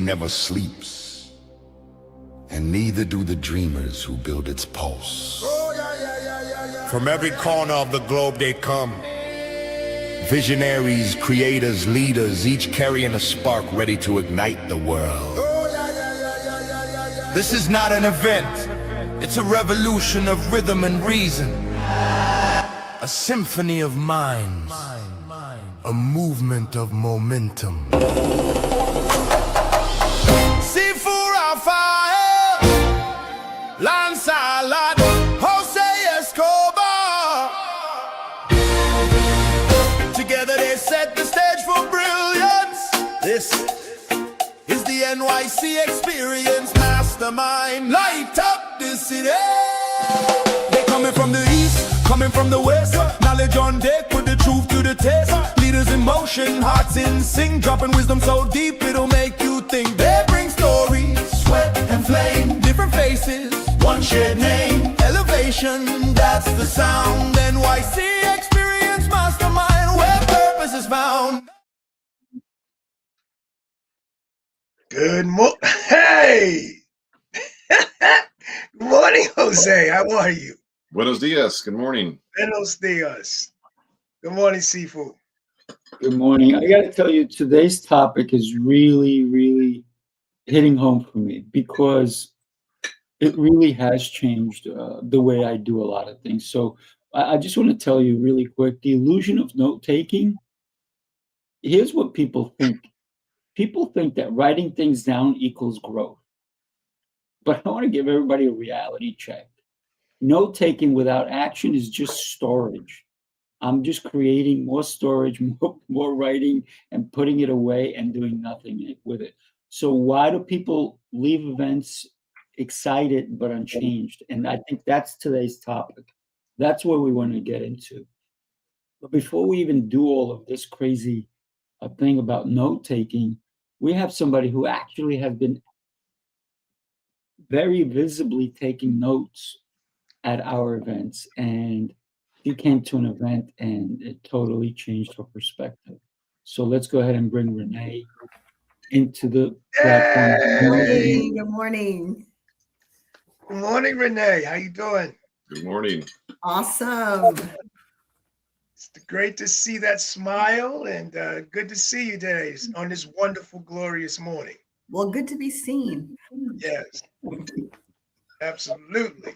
never sleeps, and neither do the dreamers who build its pulse. From every corner of the globe they come. Visionaries, creators, leaders, each carrying a spark ready to ignite the world. This is not an event, it's a revolution of rhythm and reason. A symphony of minds, a movement of momentum. Sifu Rafael, Lancelot, Escobar. Together they set the stage for brilliance. This is the NYC Experience. Mastermind, light up the city. They coming from the east, coming from the west. Knowledge on deck, put the truth to the test. Leaders in motion, hearts in sync, dropping wisdom so deep it'll make you think. They bring stories, sweat and flame, different faces, one shared name. Elevation, that's the sound. NYC Experience Mastermind, where purpose is found. Good morning. Hey! Good morning, Jose. How are you? Buenos dias. Good morning. Buenos dias. Good morning, Sifu. Good morning. I got to tell you, today's topic is really, really hitting home for me because it really has changed the way I do a lot of things. So I just want to tell you really quick, the illusion of note-taking, here's what people think. People think that writing things down equals growth. But I want to give everybody a reality check. Note-taking without action is just storage. I'm just creating more storage, more writing, and putting it away and doing nothing with it. So why do people leave events excited but unchanged? And I think that's today's topic. That's what we want to get into. But before we even do all of this crazy thing about note-taking, we have somebody who actually has been very visibly taking notes at our events. And she came to an event and it totally changed her perspective. So let's go ahead and bring Renee into the platform. Hey! Good morning. Good morning. Good morning, Renee. How you doing? Good morning. Awesome. It's great to see that smile, and good to see you today on this wonderful, glorious morning. Well, good to be seen. Yes, absolutely.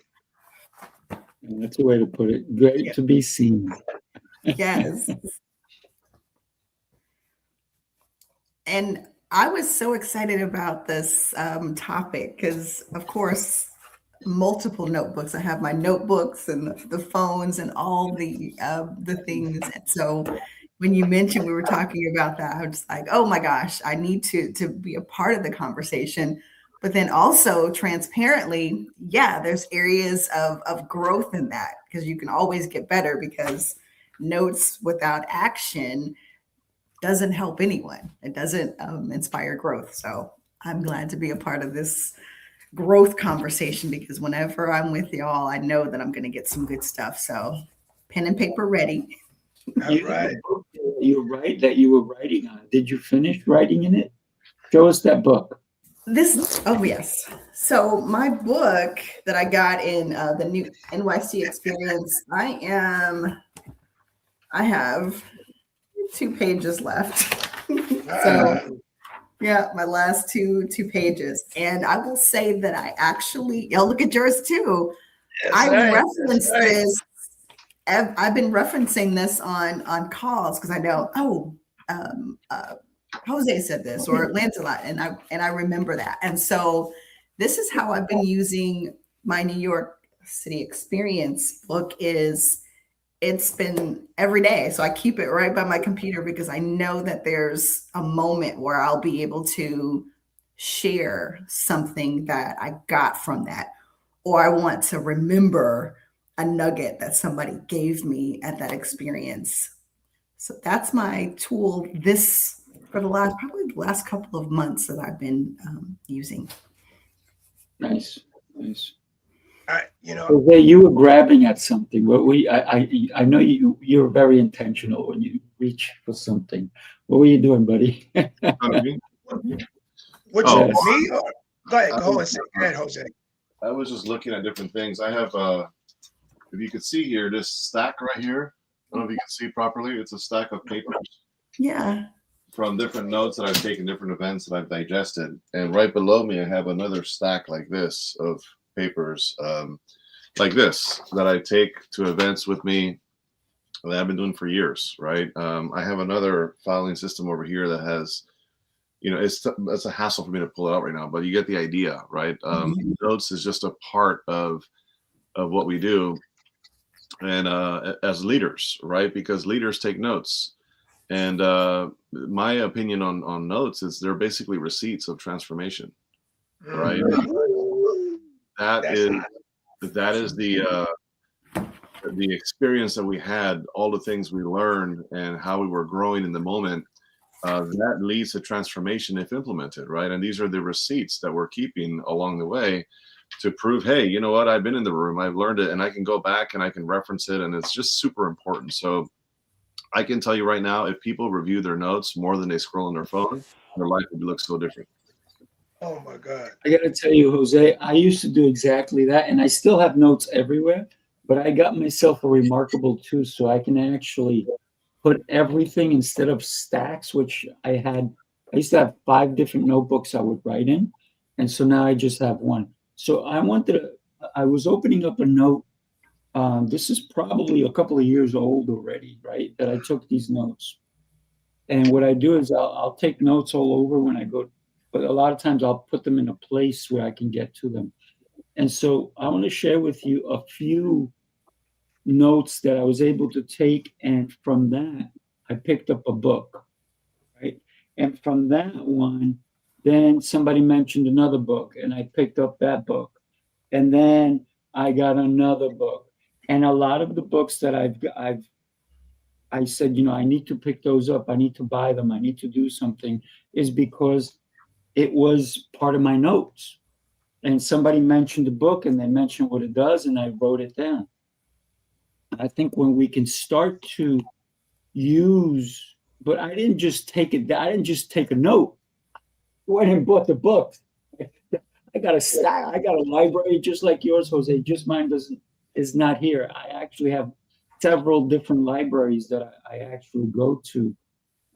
And that's a way to put it. Great to be seen. Yes. And I was so excited about this topic because, of course, multiple notebooks. I have my notebooks and the phones and all the things. And so when you mentioned we were talking about that, I was just like, oh my gosh, I need to be a part of the conversation. But then also transparently, yeah, there's areas of growth in that because you can always get better because notes without action doesn't help anyone. It doesn't inspire growth. So I'm glad to be a part of this growth conversation because whenever I'm with y'all, I know that I'm going to get some good stuff. So pen and paper ready. All right. You're right that you were writing on. Did you finish writing in it? Show us that book. Oh yes. So my book that I got in the new NYC Experience, I have 2 pages left. So yeah, my last two pages. And I will say that I actually, y'all look at yours too. I referenced this. I've been referencing this on calls because I know, Jose said this or Lancelot, and I remember that. And so this is how I've been using my New York City Experience book it's been every day. So I keep it right by my computer because I know that there's a moment where I'll be able to share something that I got from that, or I want to remember a nugget that somebody gave me at that experience. So that's my tool for the last couple of months that I've been using. Nice. Jose, you were grabbing at something. I know you're very intentional when you reach for something. What were you doing, buddy? Which Oh, me or go ahead, I was, go ahead, Jose. I was just looking at different things. I have, if you could see here, this stack right here. I don't know if you can see properly. It's a stack of papers Yeah. from different notes that I've taken, different events that I've digested. And right below me, I have another stack like this of papers, like this, that I take to events with me that I've been doing for years, right? I have another filing system over here that has, it's a hassle for me to pull it out right now, but you get the idea, right? Notes is just a part of what we do, and as leaders, right? Because leaders take notes, and my opinion on notes is they're basically receipts of transformation, right? That That's is the experience that we had, all the things we learned, and how we were growing in the moment. That leads to transformation if implemented, right? And these are the receipts that we're keeping along the way to prove, hey, you know what? I've been in the room, I've learned it, and I can go back and I can reference it, and it's just super important. So I can tell you right now, if people review their notes more than they scroll on their phone, their life would look so different. oh my God. I got to tell you, Jose, I used to do exactly that, and I still have notes everywhere, but I got myself a remarkable tool, so I can actually put everything instead of stacks, which I used to have 5 different notebooks I would write in, and so now I just have one. So I was opening up a note. This is probably a couple of years old already, right? That I took these notes. And what I do is I'll take notes all over when I go, but a lot of times I'll put them in a place where I can get to them. And so I want to share with you a few notes that I was able to take. And from that, I picked up a book, right? And from that one, then somebody mentioned another book, and I picked up that book. And then I got another book. And a lot of the books that I said, I need to pick those up. I need to buy them. I need to do something, is because it was part of my notes. And somebody mentioned the book, and they mentioned what it does, and I wrote it down. I think when we can start to use, but I didn't just take it. I didn't just take a note. I went and bought the book. I got a stack. I got a library just like yours, Jose. Just mine is not here. I actually have several different libraries that I actually go to.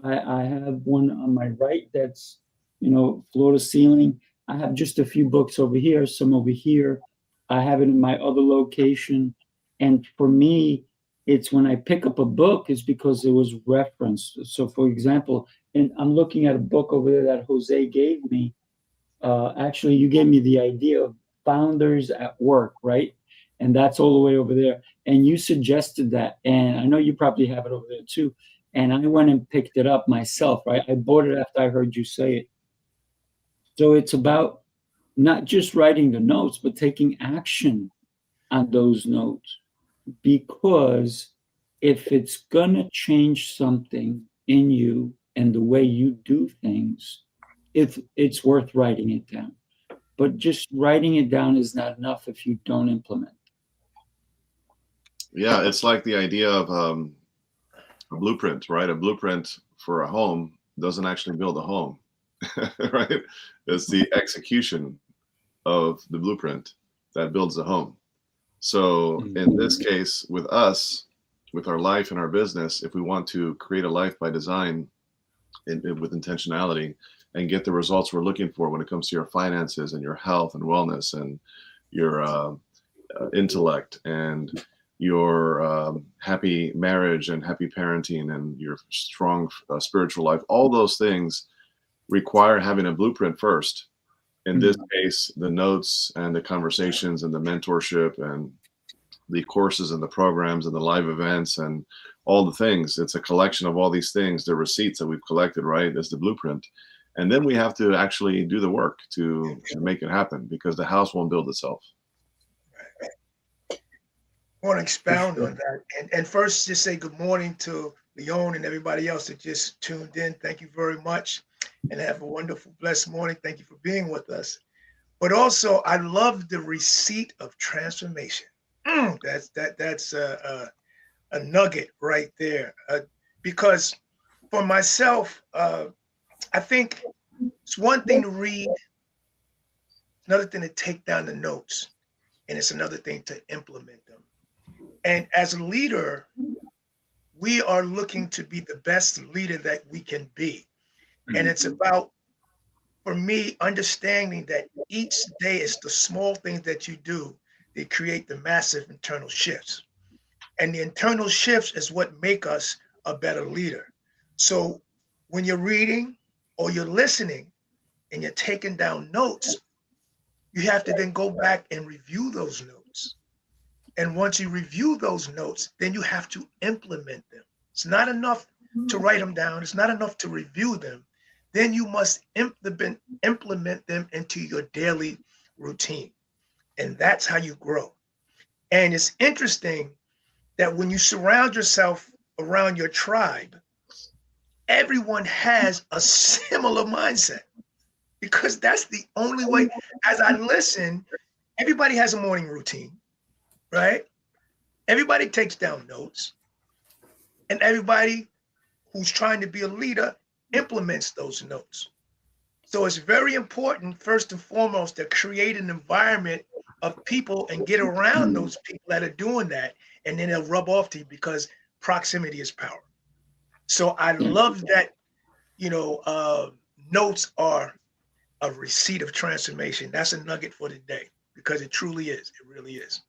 I have one on my right that's, floor to ceiling. I have just a few books over here, some over here. I have it in my other location. And for me, it's when I pick up a book, it's because it was referenced. So for example, and I'm looking at a book over there that Jose gave me. Actually, you gave me the idea of Founders at Work, right? And that's all the way over there. And you suggested that. And I know you probably have it over there too. And I went and picked it up myself, right? I bought it after I heard you say it. So it's about not just writing the notes, but taking action on those notes. Because if it's going to change something in you and the way you do things, it's worth writing it down. But just writing it down is not enough if you don't implement. Yeah, it's like the idea of a blueprint, right? A blueprint for a home doesn't actually build a home, right? It's the execution of the blueprint that builds a home. So in this case, with us, with our life and our business, if we want to create a life by design with intentionality and get the results we're looking for when it comes to your finances and your health and wellness and your intellect and your happy marriage and happy parenting and your strong spiritual life, all those things require having a blueprint first. In this case, the notes and the conversations and the mentorship and the courses and the programs and the live events and all the things. It's a collection of all these things, the receipts that we've collected, right? That's the blueprint. And then we have to actually do the work to make it happen, because the house won't build itself. I want to expound on that. And first, just say good morning to Leon and everybody else that just tuned in. Thank you very much. And have a wonderful, blessed morning. Thank you for being with us. But also, I love the receipt of transformation. That's a nugget right there. Because for myself, I think It's one thing to read, another thing to take down the notes, and it's another thing to implement them. And as a leader, we are looking to be the best leader that we can be. And it's about, for me, understanding that each day is the small things that you do that create the massive internal shifts. And the internal shifts is what make us a better leader. So when you're reading or you're listening and you're taking down notes, you have to then go back and review those notes. And once you review those notes, then you have to implement them. It's not enough to write them down. It's not enough to review them. Then you must implement them into your daily routine. And that's how you grow. And it's interesting that when you surround yourself around your tribe, everyone has a similar mindset, because that's the only way. As I listen, everybody has a morning routine, right? Everybody takes down notes, and everybody who's trying to be a leader implements those notes. So it's very important, first and foremost, to create an environment of people and get around those people that are doing that, and then they'll rub off to you, because proximity is power. So I love that, notes are a receipt of transformation. That's a nugget for the day, because it truly is. It really is.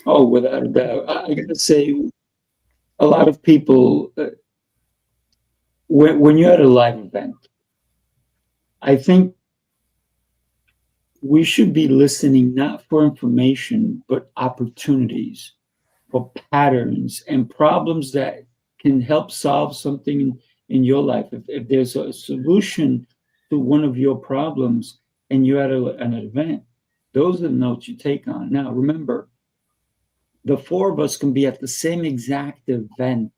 Oh, without a doubt. I gotta say, a lot of people, when you're at a live event, I think we should be listening not for information, but opportunities for patterns and problems that can help solve something in your life. If there's a solution to one of your problems and you're at an event, those are the notes you take on. Now, remember, the four of us can be at the same exact event.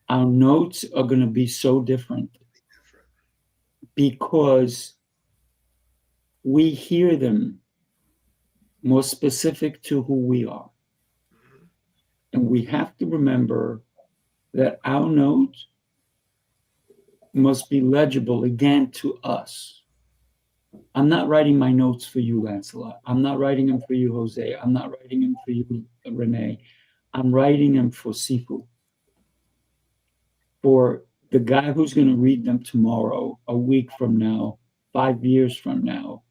Our notes are going to be so different because we hear them more specific to who we are. And we have to remember that our notes must be legible again to us. I'm not writing my notes for you, Lancelot. I'm not writing them for you, Jose. I'm not writing them for you, Renee. I'm writing them for Sifu, for the guy who's going to read them tomorrow, a week from now, 5 years from now.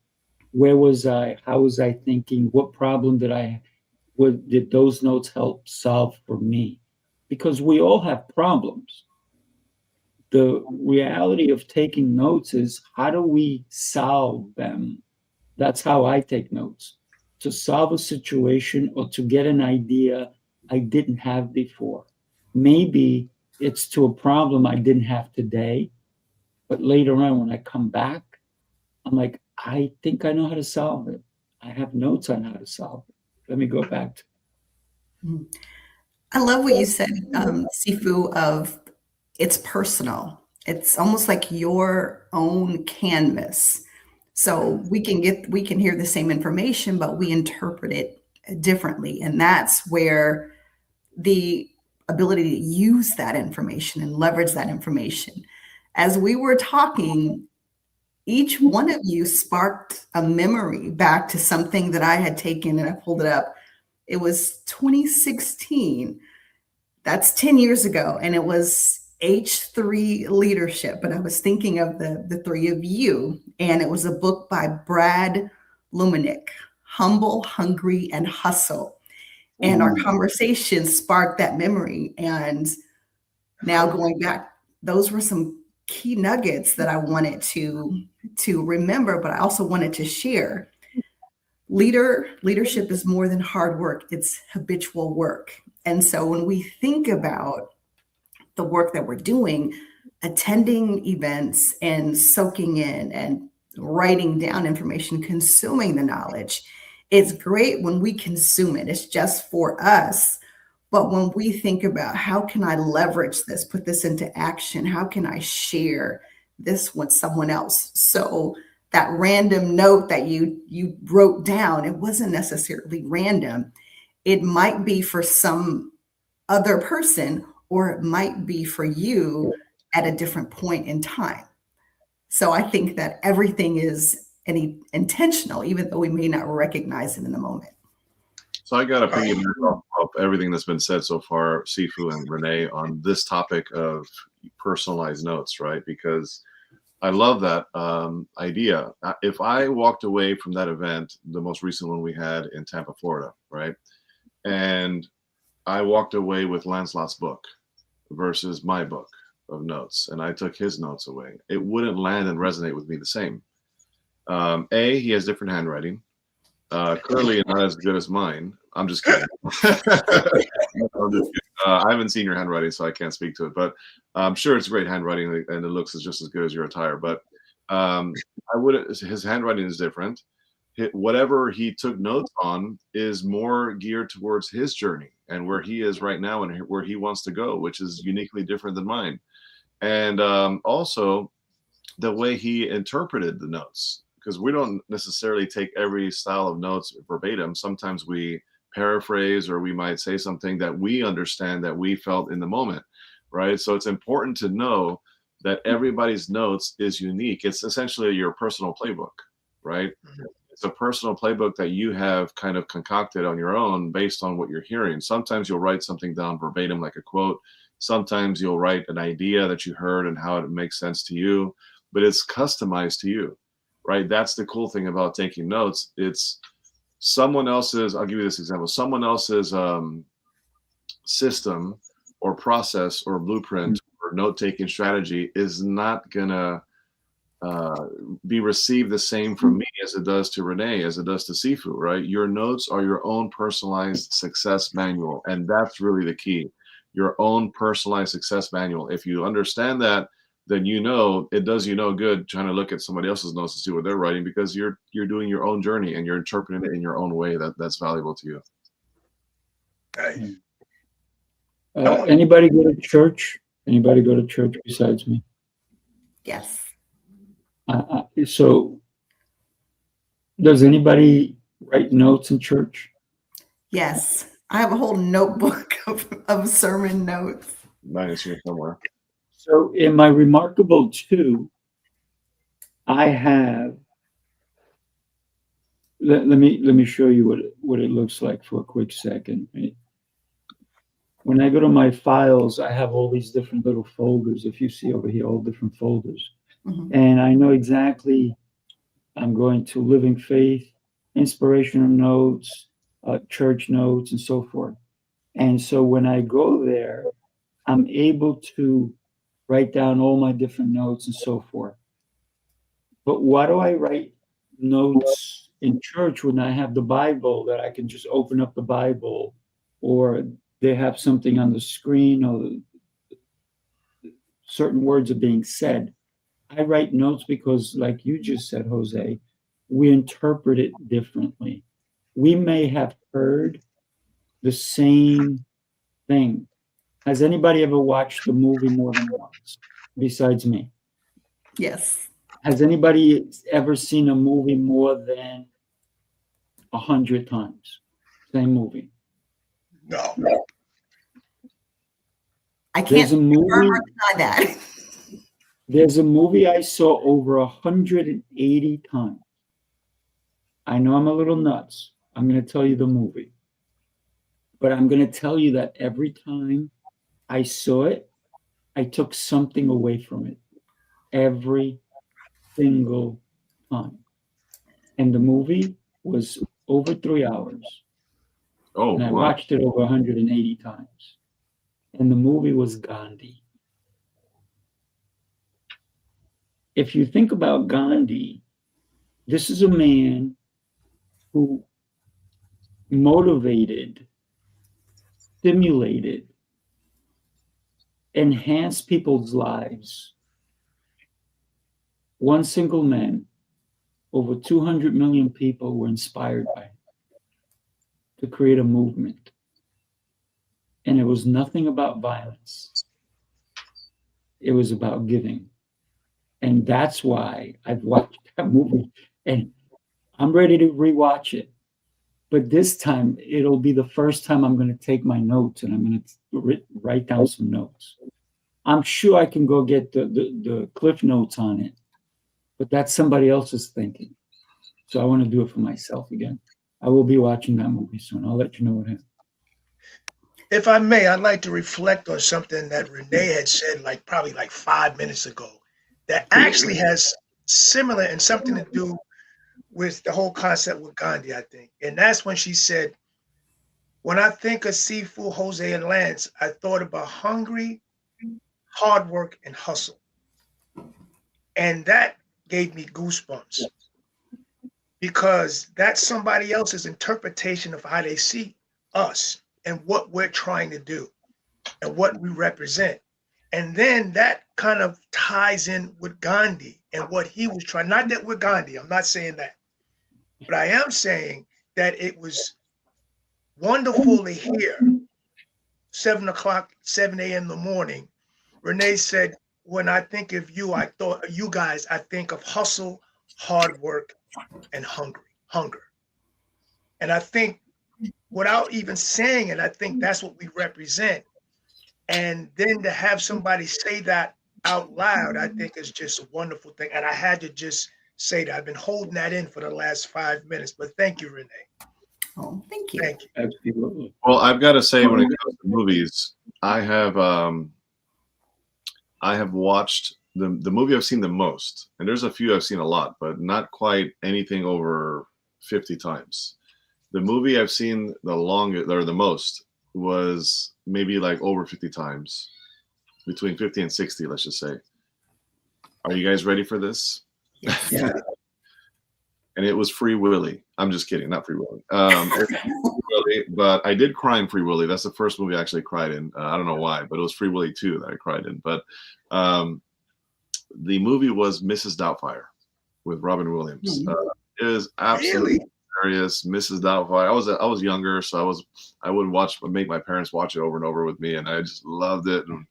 Where was I? How was I thinking? What problem did those notes help solve for me? Because we all have problems. The reality of taking notes is, how do we solve them? That's how I take notes, to solve a situation or to get an idea I didn't have before. Maybe it's to a problem I didn't have today, but later on when I come back, I'm like, I think I know how to solve it. I have notes on how to solve it. Let me go back to I love what you said, Sifu, of it's personal. It's almost like your own canvas. So we can hear the same information, but we interpret it differently. And that's where the ability to use that information and leverage that information. As we were talking, each one of you sparked a memory back to something that I had taken, and I pulled it up. It was 2016. That's 10 years ago. And it was H3 leadership. But I was thinking of the three of you. And it was a book by Brad Lumenick, Humble, Hungry, and Hustle. And our conversation sparked that memory. And now going back, those were some key nuggets that I wanted to remember, but I also wanted to share. Leadership is more than hard work. It's habitual work. And so when we think about the work that we're doing, attending events and soaking in and writing down information, consuming the knowledge, it's great when we consume it. It's just for us. But when we think about, how can I leverage this, put this into action? How can I share this with someone else? So that random note that you wrote down, it wasn't necessarily random. It might be for some other person, or it might be for you at a different point in time. So I think that everything is intentional, even though we may not recognize it in the moment. So I got to piggyback off everything that's been said so far, Sifu and Renee, on this topic of personalized notes, right? Because I love that idea. If I walked away from that event, the most recent one we had in Tampa, Florida, right? And I walked away with Lancelot's book versus my book of notes, and I took his notes away, it wouldn't land and resonate with me the same. He has different handwriting. Clearly not as good as mine. I'm just kidding. I haven't seen your handwriting, so I can't speak to it, but I'm sure it's great handwriting and it looks just as good as your attire. But his handwriting is different. Whatever he took notes on is more geared towards his journey and where he is right now and where he wants to go, which is uniquely different than mine. And also the way he interpreted the notes, because we don't necessarily take every style of notes verbatim. Sometimes we paraphrase, or we might say something that we understand that we felt in the moment, right? So it's important to know that everybody's notes is unique. It's essentially your personal playbook, right? It's a personal playbook that you have kind of concocted on your own based on what you're hearing. Sometimes you'll write something down verbatim, like a quote. Sometimes you'll write an idea that you heard and how it makes sense to you, but it's customized to you, right? That's the cool thing about taking notes. It's someone else's, I'll give you this example, someone else's system or process or blueprint or note-taking strategy is not gonna be received the same from me as it does to Renee, as it does to Sifu, right? Your notes are your own personalized success manual, and that's really the key. Your own personalized success manual. If you understand that, then you know it does you no good trying to look at somebody else's notes to see what they're writing, because you're doing your own journey and you're interpreting it in your own way that's valuable to you. Right. Anybody go to church? Anybody go to church besides me? Yes. So does anybody write notes in church? Yes. I have a whole notebook of sermon notes. Mine is here somewhere. So in my Remarkable 2, I have, let me show you what it looks like for a quick second. Right? When I go to my files, I have all these different little folders. If you see over here, all different folders. Mm-hmm. And I know exactly, I'm going to Living Faith, inspirational notes, church notes, and so forth. And so when I go there, I'm able to write down all my different notes and so forth. But why do I write notes in church when I have the Bible that I can just open up the Bible, or they have something on the screen, or certain words are being said? I write notes because, like you just said, Jose, we interpret it differently. We may have heard the same thing. Has anybody ever watched the movie more than once besides me? Yes. Has anybody ever seen a movie more than 100 times? Same movie. No. I can't There's a movie. confirm or deny that. There's a movie I saw over 180 times. I know I'm a little nuts. I'm going to tell you the movie. But I'm going to tell you that every time I saw it, I took something away from it. Every single time. And the movie was over 3 hours. Oh, And I wow. watched it over 180 times. And the movie was Gandhi. If you think about Gandhi, this is a man who motivated, stimulated, enhanced people's lives. One single man, over 200 million people were inspired by him to create a movement. And it was nothing about violence. It was about giving. And that's why I've watched that movie, and I'm ready to rewatch it. But this time, it'll be the first time I'm going to take my notes and I'm going to write down some notes. I'm sure I can go get the Cliff Notes on it but that's somebody else's thinking. So I want to do it for myself again. I will be watching that movie soon. I'll let you know what happens. If I may, I'd like to reflect on something that Renee had said, probably 5 minutes ago, that actually has similar and something to do with the whole concept with Gandhi, I think. And that's when she said, when I think of Sifu, Jose, and Lance, I thought about hungry, hard work, and hustle. And that gave me goosebumps because that's somebody else's interpretation of how they see us and what we're trying to do and what we represent. And then that kind of ties in with Gandhi and what he was trying, not that we're Gandhi, I'm not saying that, but I am saying that it was wonderful to hear 7 a.m. in the morning. Renee said, when I think of you, I thought you guys, I think of hustle, hard work, and hunger. And I think without even saying it, I think that's what we represent. And then to have somebody say that out loud, I think is just a wonderful thing. And I had to just say that. I've been holding that in for the last 5 minutes, but thank you, Renee. Oh, thank you. Thank you. Absolutely. Well, I've got to say, when it comes to movies, I have watched the movie I've seen the most, and there's a few I've seen a lot, but not quite anything over 50 times. The movie I've seen the longest or the most was maybe over 50 times, between 50 and 60, let's just say. Are you guys ready for this? Yeah. And it was Free Willy. I'm just kidding, not Free Willy. But I did cry in Free Willy. That's the first movie I actually cried in. I don't know why, but it was Free Willy 2 that I cried in. But the movie was Mrs. Doubtfire with Robin Williams. It was absolutely hilarious. Mrs. Doubtfire. I was younger, so I would make my parents watch it over and over with me, and I just loved it. And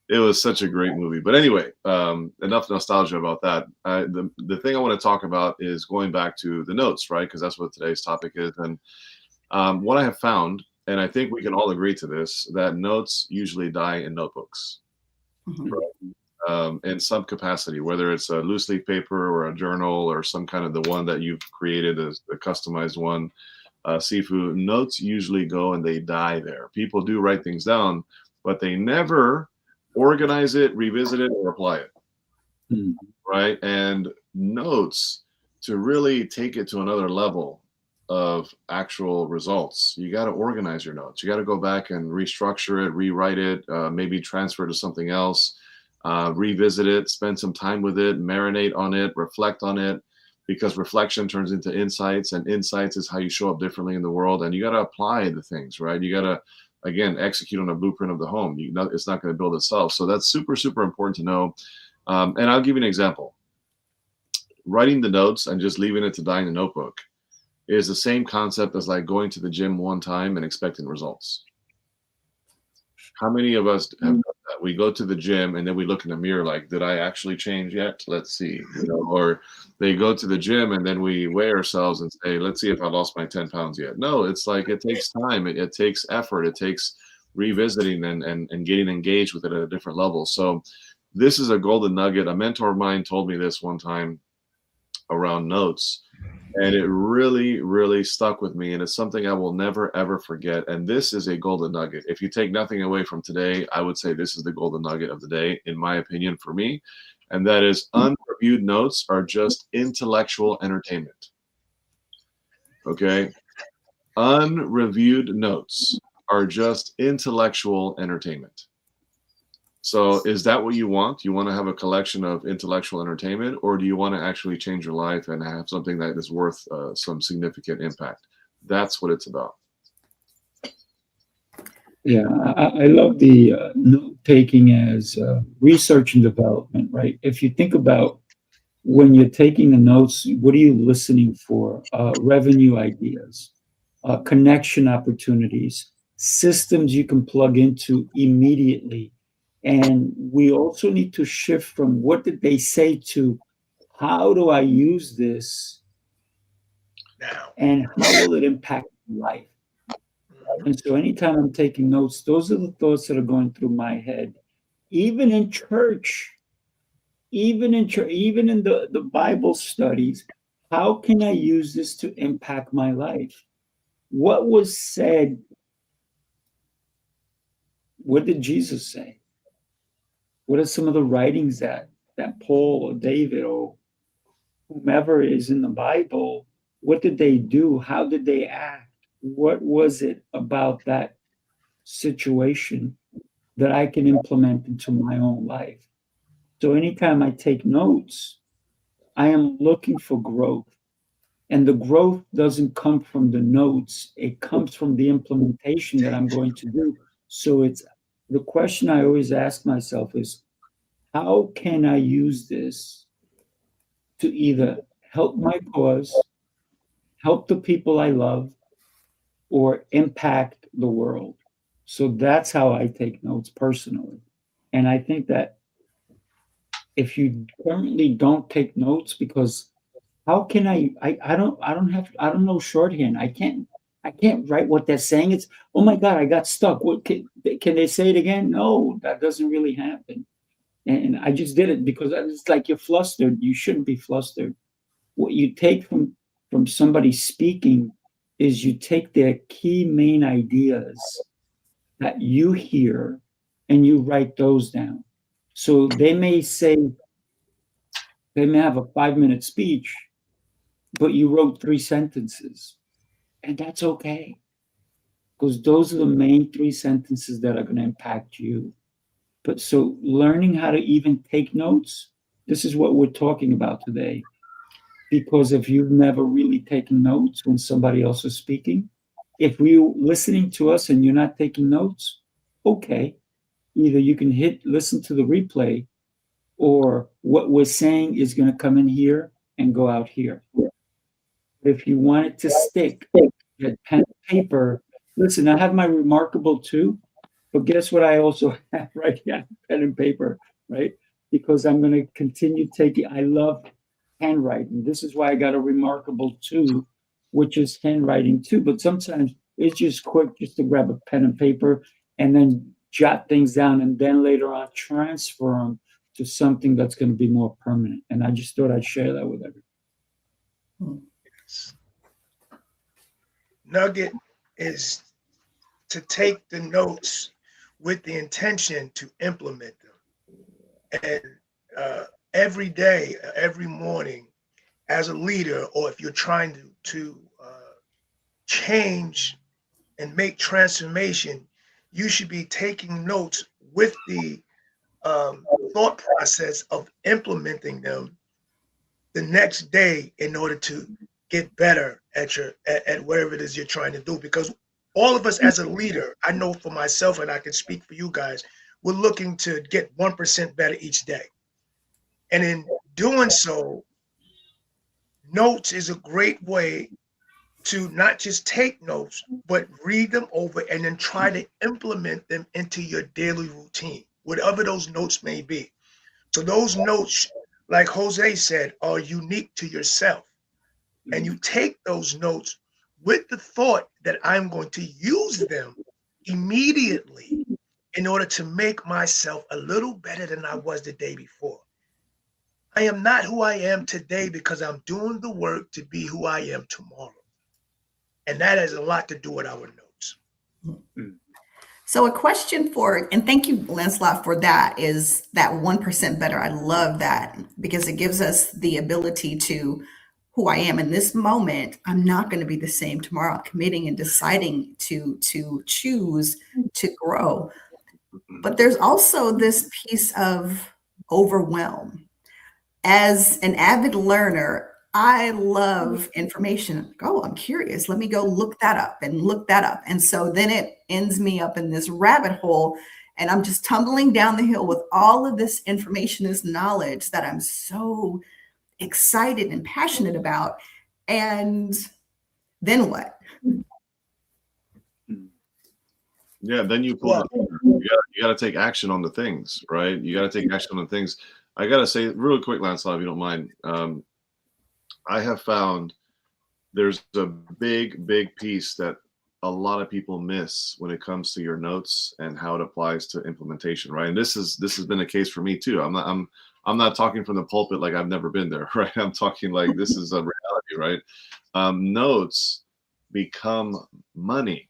it was such a great movie. But anyway, enough nostalgia about that. The thing I want to talk about is going back to the notes, right? Because that's what today's topic is. And what I have found, and I think we can all agree to this, that notes usually die in notebooks. In some capacity, whether it's a loose leaf paper or a journal or some kind of the one that you've created as the customized one. Sifu, notes usually go and they die there. People do write things down, but they never organize it, revisit it, or apply it. Right? And notes, to really take it to another level of actual results, you got to organize your notes. You got to go back and restructure it, rewrite it, maybe transfer it to something else, revisit it, spend some time with it, marinate on it, reflect on it, because reflection turns into insights, and insights is how you show up differently in the world. And you got to apply the things, right? You got to, again, execute on a blueprint of the home. It's not going to build itself. So that's super, super important to know. And I'll give you an example. Writing the notes and just leaving it to die in the notebook is the same concept as going to the gym one time and expecting results. How many of us have done that? We go to the gym and then we look in the mirror did I actually change yet? Let's see. Or they go to the gym and then we weigh ourselves and say, let's see if I lost my 10 pounds yet. No, it's it takes time. It takes effort. It takes revisiting and getting engaged with it at a different level. So this is a golden nugget. A mentor of mine told me this one time around notes, and it really, really stuck with me. And it's something I will never, ever forget. And this is a golden nugget. If you take nothing away from today, I would say this is the golden nugget of the day, in my opinion, for me. And that is, unreviewed notes are just intellectual entertainment. Okay? Unreviewed notes are just intellectual entertainment. So is that what you want? You want to have a collection of intellectual entertainment, or do you want to actually change your life and have something that is worth some significant impact? That's what it's about. Yeah, I love the note-taking as research and development, right? If you think about when you're taking the notes, what are you listening for? Revenue ideas, connection opportunities, systems you can plug into immediately. And we also need to shift from what did they say to how do I use this Now, and how will it impact life? And so anytime I'm taking notes, those are the thoughts that are going through my head. Even in church, even in even in the Bible studies, how can I use this to impact my life? What was said? What did Jesus say? What are some of the writings that Paul or David or whomever is in the Bible, what did they do? How did they act? What was it about that situation that I can implement into my own life? So anytime I take notes, I am looking for growth. And the growth doesn't come from the notes, it comes from the implementation that I'm going to do. So it's the question I always ask myself is, how can I use this to either help my cause, help the people I love, or impact the world? So that's how I take notes personally. And I think that if you currently don't take notes, because how can I don't know shorthand. I can't write what they're saying. It's, oh my God, I got stuck. What can they say it again? No, that doesn't really happen. And I just did it because it's like you're flustered. You shouldn't be flustered. What you take from somebody speaking is you take their key main ideas that you hear and you write those down. So they may have a 5-minute speech, but you wrote 3 sentences, and that's okay, because those are the main 3 sentences that are going to impact you. But so learning how to even take notes, this is what we're talking about today. Because if you've never really taken notes when somebody else is speaking, if you're listening to us and you're not taking notes, okay, either you can listen to the replay, or what we're saying is going to come in here and go out here. If you want it to stick, get pen and paper. Listen, I have my Remarkable too, but guess what? I also have right here, pen and paper, right? Because I'm going to continue taking. I love handwriting. This is why I got a Remarkable too, which is handwriting too. But sometimes it's just quick, just to grab a pen and paper and then jot things down, and then later on transfer them to something that's going to be more permanent. And I just thought I'd share that with everyone. Nugget is to take the notes with the intention to implement them. And every day, every morning, as a leader, or if you're trying to change and make transformation, you should be taking notes with the thought process of implementing them the next day in order to get better at whatever it is you're trying to do. Because all of us as a leader, I know for myself, and I can speak for you guys, we're looking to get 1% better each day. And in doing so, notes is a great way to not just take notes, but read them over and then try to implement them into your daily routine, whatever those notes may be. So those notes, like Jose said, are unique to yourself. And you take those notes with the thought that I'm going to use them immediately in order to make myself a little better than I was the day before. I am not who I am today because I'm doing the work to be who I am tomorrow. And that has a lot to do with our notes. So a question and thank you, Lancelot, for that, is that 1% better. I love that, because it gives us the ability to, who I am in this moment, I'm not going to be the same tomorrow. I'm committing and deciding to choose to grow. But there's also this piece of overwhelm. As an avid learner, I love information. Oh, I'm curious. Let me go look that up and look that up. And so then it ends me up in this rabbit hole, and I'm just tumbling down the hill with all of this information, this knowledge that I'm so excited and passionate about. And then what? Yeah, then you pull you got to take action on the things, right? You got to take action on the things. I got to say real quick, Lancelot, if you don't mind, I have found there's a big piece that a lot of people miss when it comes to your notes and how it applies to implementation, right? And this has been a case for me too. I'm I'm not talking from the pulpit like I've never been there, right? I'm talking like this is a reality, right? Notes become money,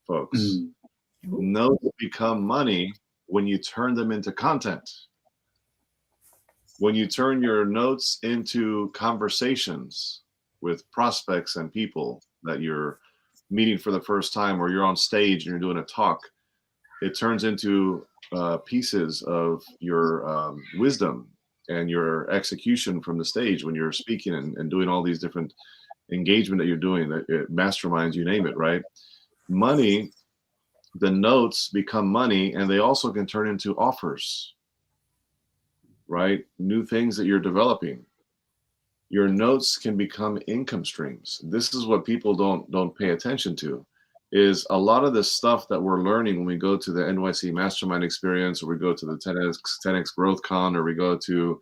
folks. Mm. Notes become money when you turn them into content. When you turn your notes into conversations with prospects and people that you're meeting for the first time, or you're on stage and you're doing a talk, it turns into pieces of your wisdom and your execution from the stage when you're speaking and doing all these different engagement that you're doing, masterminds, you name it, right? Money, the notes become money, and they also can turn into offers, right? New things that you're developing. Your notes can become income streams. This is what people don't pay attention to, is a lot of the stuff that we're learning when we go to the NYC Mastermind Experience, or we go to the 10X Growth Con, or we go to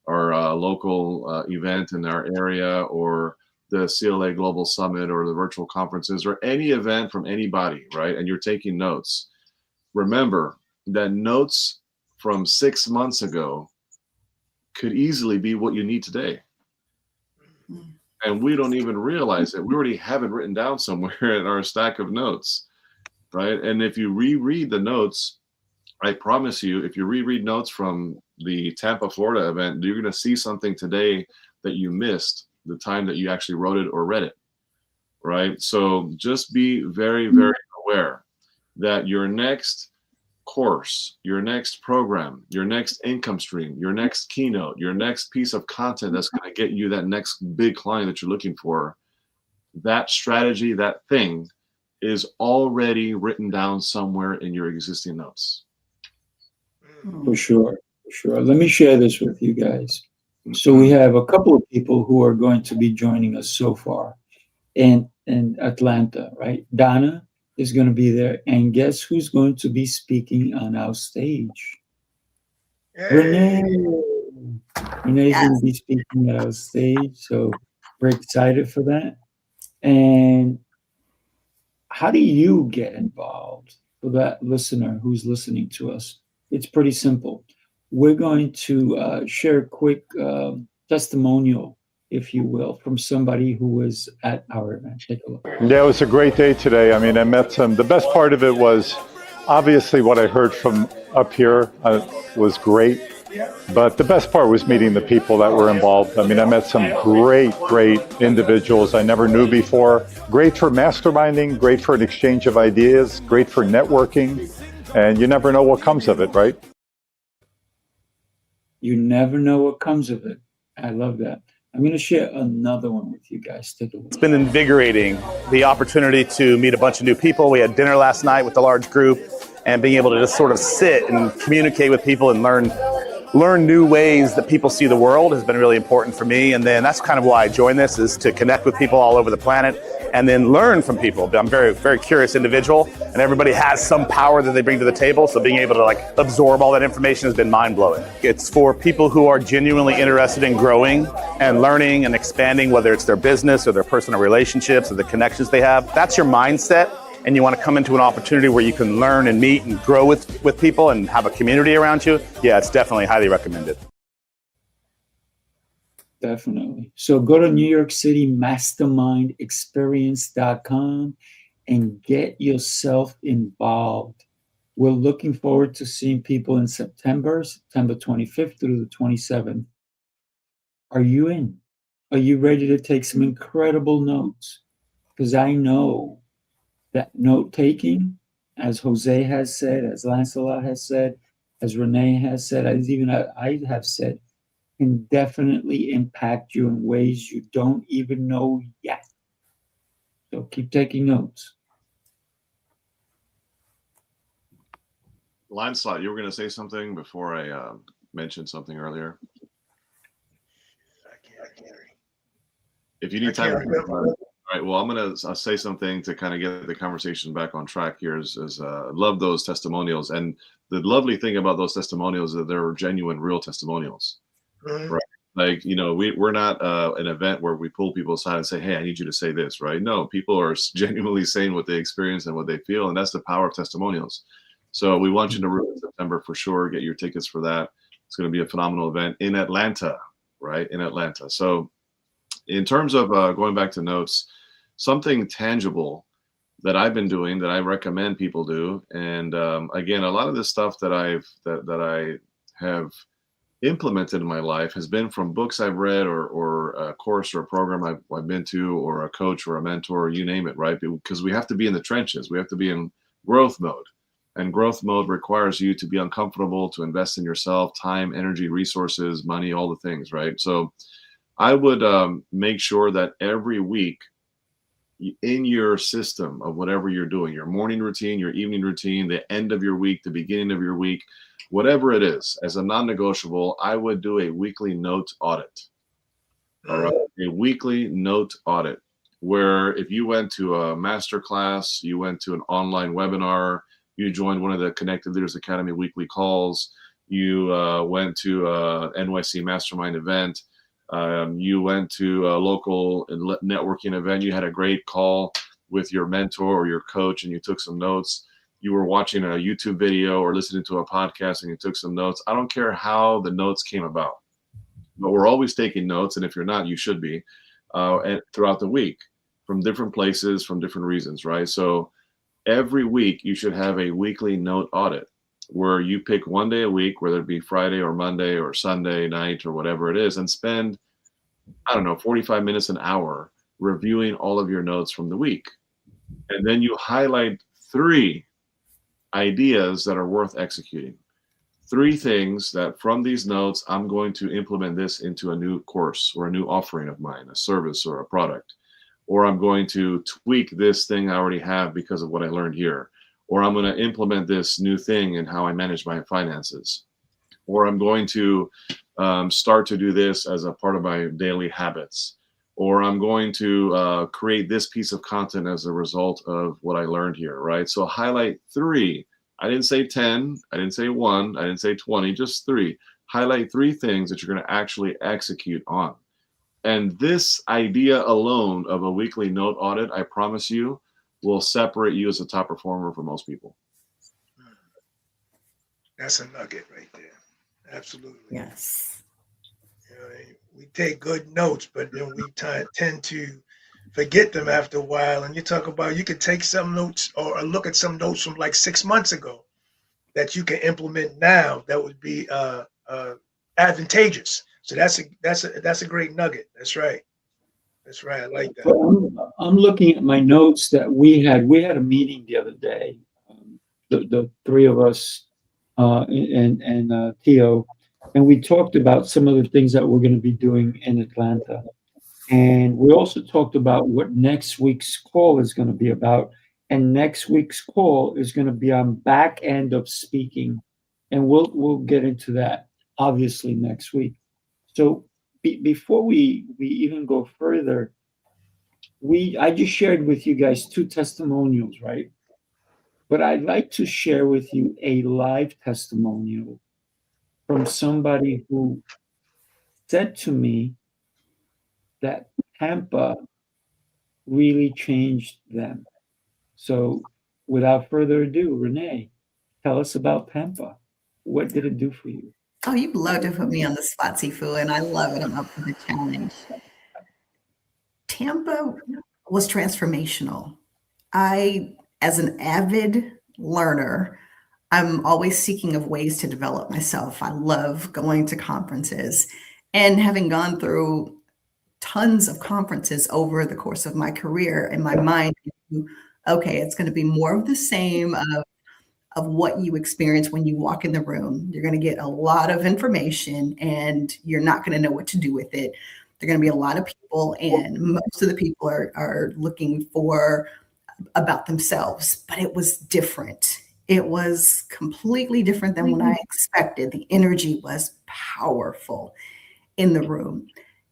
our local event in our area, or the CLA Global Summit, or the virtual conferences, or any event from anybody, right? And you're taking notes. Remember that notes from 6 months ago could easily be what you need today. And we don't even realize it. We already have it written down somewhere in our stack of notes, right? And if you reread the notes, I promise you, if you reread notes from the Tampa, Florida event, you're going to see something today that you missed the time that you actually wrote it or read it, right? So just be very, very aware that your next course, your next program, your next income stream, your next keynote, your next piece of content that's going to get you that next big client that you're looking for, that strategy, that thing is already written down somewhere in your existing notes. For sure, for sure. Let me share this with you guys. So we have a couple of people who are going to be joining us so far in Atlanta, right? Donna is going to be there, and guess who's going to be speaking on our stage? Hey. Renee. Renee's going to be speaking at our stage, so we're excited for that. And how do you get involved? For that listener who's listening to us, it's pretty simple. We're going to share a quick testimonial, if you will, from somebody who was at our event. Take a look. Yeah, it was a great day today. I mean, I met some, the best part of it was obviously what I heard from up here was great. But the best part was meeting the people that were involved. I mean, I met some great individuals I never knew before. Great for masterminding, great for an exchange of ideas, great for networking. And you never know what comes of it, right? You never know what comes of it. I love that. I'm going to share another one with you guys. Take a look. It's been invigorating, the opportunity to meet a bunch of new people. We had dinner last night with a large group, and being able to just sort of sit and communicate with people and learn new ways that people see the world has been really important for me. And then that's kind of why I joined this, is to connect with people all over the planet and then learn from people. I'm a very, very curious individual, and everybody has some power that they bring to the table. So being able to absorb all that information has been mind-blowing. It's for people who are genuinely interested in growing and learning and expanding, whether it's their business or their personal relationships or the connections they have. That's your mindset, and you want to come into an opportunity where you can learn and meet and grow with people and have a community around you. Yeah, it's definitely highly recommended. Definitely. So go to New York City mastermindexperience.com and get yourself involved. We're looking forward to seeing people in September 25th through the 27th. Are you in? Are you ready to take some incredible notes? Because I know that note taking, as Jose has said, as Lancelot has said, as Renee has said, as even I have said, can definitely impact you in ways you don't even know yet. So keep taking notes. Lancelot, you were going to say something before I mentioned something earlier. If you need time, all right. Well, I'm going to say something to kind of get the conversation back on track here. I love those testimonials, and the lovely thing about those testimonials is that they're genuine, real testimonials. Right? Like, we're not an event where we pull people aside and say, "Hey, I need you to say this," right? No, people are genuinely saying what they experience and what they feel, and that's the power of testimonials. So we want you to root in September for sure. Get your tickets for that. It's It's going to be a phenomenal event in Atlanta, right? In Atlanta. So in terms of going back to notes, something tangible that I've been doing that I recommend people do. And again, a lot of this stuff that I have implemented in my life has been from books I've read or a course or a program I've been to, or a coach or a mentor, you name it, right? Because we have to be in the trenches. We have to be in growth mode. And growth mode requires you to be uncomfortable, to invest in yourself, time, energy, resources, money, all the things, right? So I would make sure that every week in your system of whatever you're doing, your morning routine, your evening routine, the end of your week, the beginning of your week, whatever it is, as a non-negotiable, I would do a weekly note audit. All right, a weekly note audit, where if you went to a master class, you went to an online webinar, you joined one of the Connected Leaders Academy weekly calls, you went to a NYC Mastermind event, you went to a local networking event, you had a great call with your mentor or your coach and you took some notes, you were watching a YouTube video or listening to a podcast and you took some notes. I don't care how the notes came about, but we're always taking notes. And if you're not, you should be, and throughout the week from different places, from different reasons, right? So every week you should have a weekly note audit where you pick one day a week, whether it be Friday or Monday or Sunday night or whatever it is, and spend, I don't know, 45 minutes, an hour reviewing all of your notes from the week. And then you highlight 3 ideas that are worth executing. 3 things that from these notes, I'm going to implement this into a new course or a new offering of mine, a service or a product. Or I'm going to tweak this thing I already have because of what I learned here. Or I'm going to implement this new thing in how I manage my finances. Or I'm going to start to do this as a part of my daily habits. Or I'm going to create this piece of content as a result of what I learned here, right? So highlight 3. I didn't say 10. I didn't say 1. I didn't say 20, just 3. Highlight 3 things that you're going to actually execute on. And this idea alone of a weekly note audit, I promise you, will separate you as a top performer for most people. That's a nugget right there. Absolutely. Yes. You know, we take good notes, but then we tend to forget them after a while. And you talk about, you could take some notes or look at some notes from like 6 months ago that you can implement now that would be advantageous. So that's a great nugget. That's right. That's right. I like that. Well, I'm looking at my notes that we had a meeting the other day, the 3 of us and Theo, and we talked about some of the things that we're going to be doing in Atlanta. And we also talked about what next week's call is going to be about. And next week's call is going to be on back end of speaking. And we'll get into that obviously next week. So before we even go further, I just shared with you guys 2 testimonials, right? But I'd like to share with you a live testimonial from somebody who said to me that Tampa really changed them. So without further ado, Renee, tell us about Tampa. What did it do for you? Oh, you'd love to put me on the spot, Sifu, and I love it. I'm up for the challenge. Tampa was transformational. As an avid learner, I'm always seeking of ways to develop myself. I love going to conferences, and having gone through tons of conferences over the course of my career, in my mind, okay, it's going to be more of the same of what you experience when you walk in the room. You're going to get a lot of information and you're not going to know what to do with it. There are going to be a lot of people, and most of the people are looking for about themselves, but it was different. It was completely different than what I expected. The energy was powerful in the room.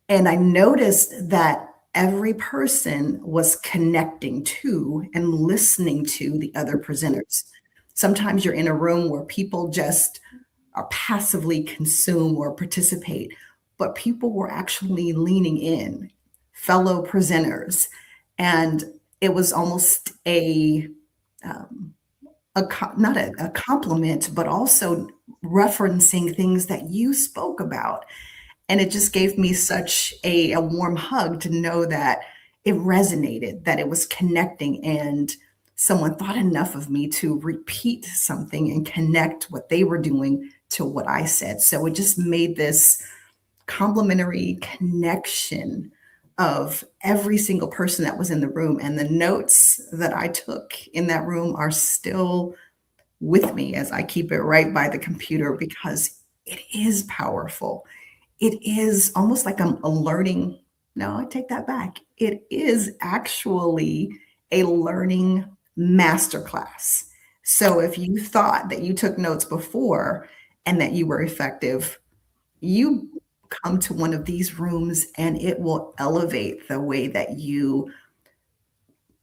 And I noticed that every person was connecting to and listening to the other presenters. Sometimes you're in a room where people just are passively consume or participate, but people were actually leaning in, fellow presenters. And it was almost a not a compliment, but also referencing things that you spoke about. And it just gave me such a warm hug to know that it resonated, that it was connecting, and someone thought enough of me to repeat something and connect what they were doing to what I said. So it just made this complementary connection of every single person that was in the room. And the notes that I took in that room are still with me as I keep it right by the computer, because it is powerful. It is almost like I'm learning. No, I take that back. It is actually a learning masterclass. So if you thought that you took notes before and that you were effective, you come to one of these rooms and it will elevate the way that you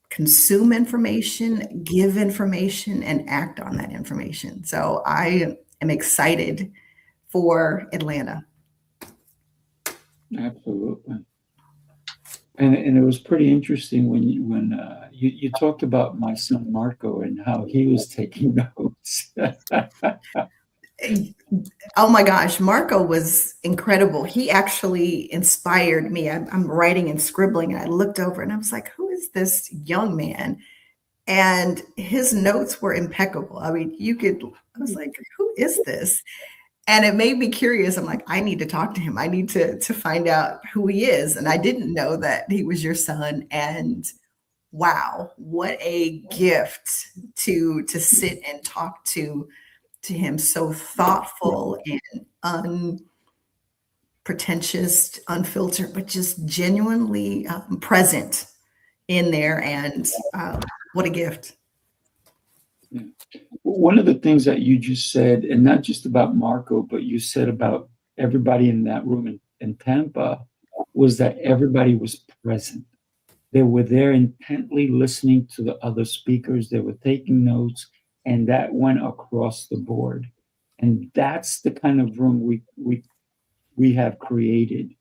consume information, give information, and act on that information. So I am excited for Atlanta. Absolutely. And it was pretty interesting when you talked about my son Marco and how he was taking notes. Oh my gosh, Marco was incredible. He actually inspired me. I'm writing and scribbling, and I looked over and I was like, who is this young man? And his notes were impeccable. I mean, I was like, who is this? And it made me curious. I'm like, I need to talk to him. I need to find out who he is. And I didn't know that he was your son. And wow, what a gift to sit and talk to him. So thoughtful and unpretentious, unfiltered, but just genuinely present in there. And what a gift. Yeah. One of the things that you just said, and not just about Marco, but you said about everybody in that room in Tampa, was that everybody was present. They were there intently listening to the other speakers. They were taking notes, and that went across the board. And that's the kind of room we have created.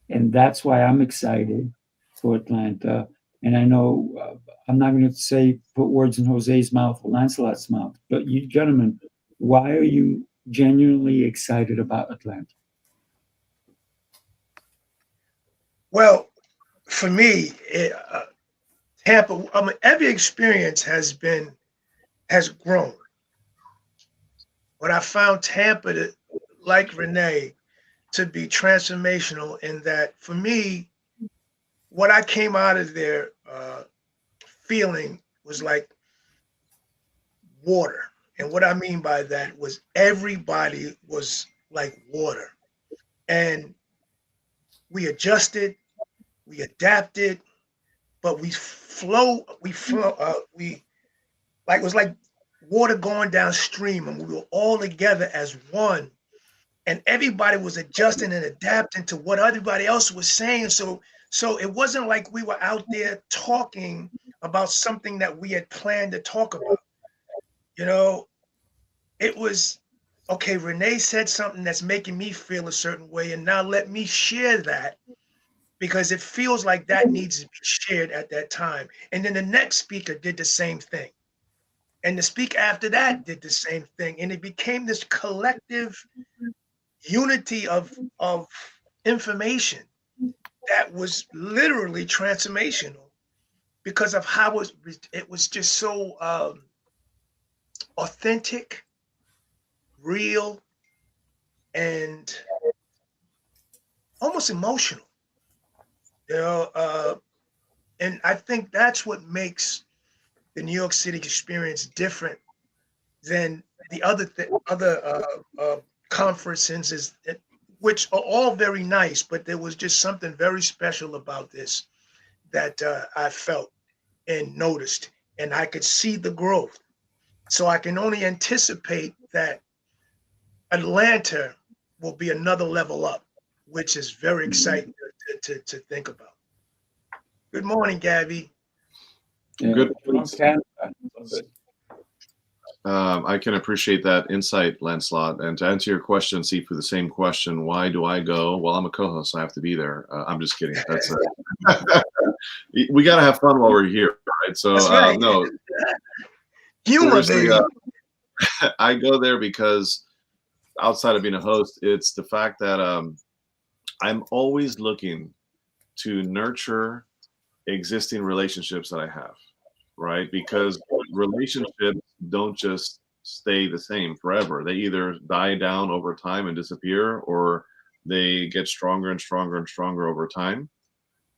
And that's why I'm excited for Atlanta. And I know I'm not going to put words in Jose's mouth or Lancelot's mouth, but you gentlemen, why are you genuinely excited about Atlanta? Well, for me, Tampa, every experience has grown. But I found Tampa, like Renee, to be transformational in that, for me, what I came out of there feeling was like water. And what I mean by that was everybody was like water. And we adjusted, we adapted, but it was like water going downstream, and we were all together as one. And everybody was adjusting and adapting to what everybody else was saying. So it wasn't like we were out there talking about something that we had planned to talk about. You know, it was, okay, Renee said something that's making me feel a certain way, and now let me share that, because it feels like that needs to be shared at that time. And then the next speaker did the same thing. And the speaker after that did the same thing. And it became this collective unity of information that was literally transformational because of how it was just so authentic, real, and almost emotional. You know, and I think that's what makes the New York City experience different than the other conferences, which are all very nice, but there was just something very special about this that I felt and noticed, and I could see the growth. So I can only anticipate that Atlanta will be another level up, which is very exciting to think about. Good morning, Gabby. Yeah. Good. Okay. I can appreciate that insight, Lancelot. And to answer your question, Sifu, the same question: why do I go? Well, I'm a co-host, so I have to be there. I'm just kidding. That's we got to have fun while we're here, right? So That's right. no, Humor, seriously, baby. I go there because outside of being a host, it's the fact that I'm always looking to nurture existing relationships that I have, right? Because relationships don't just stay the same forever. They either die down over time and disappear, or they get stronger and stronger and stronger over time.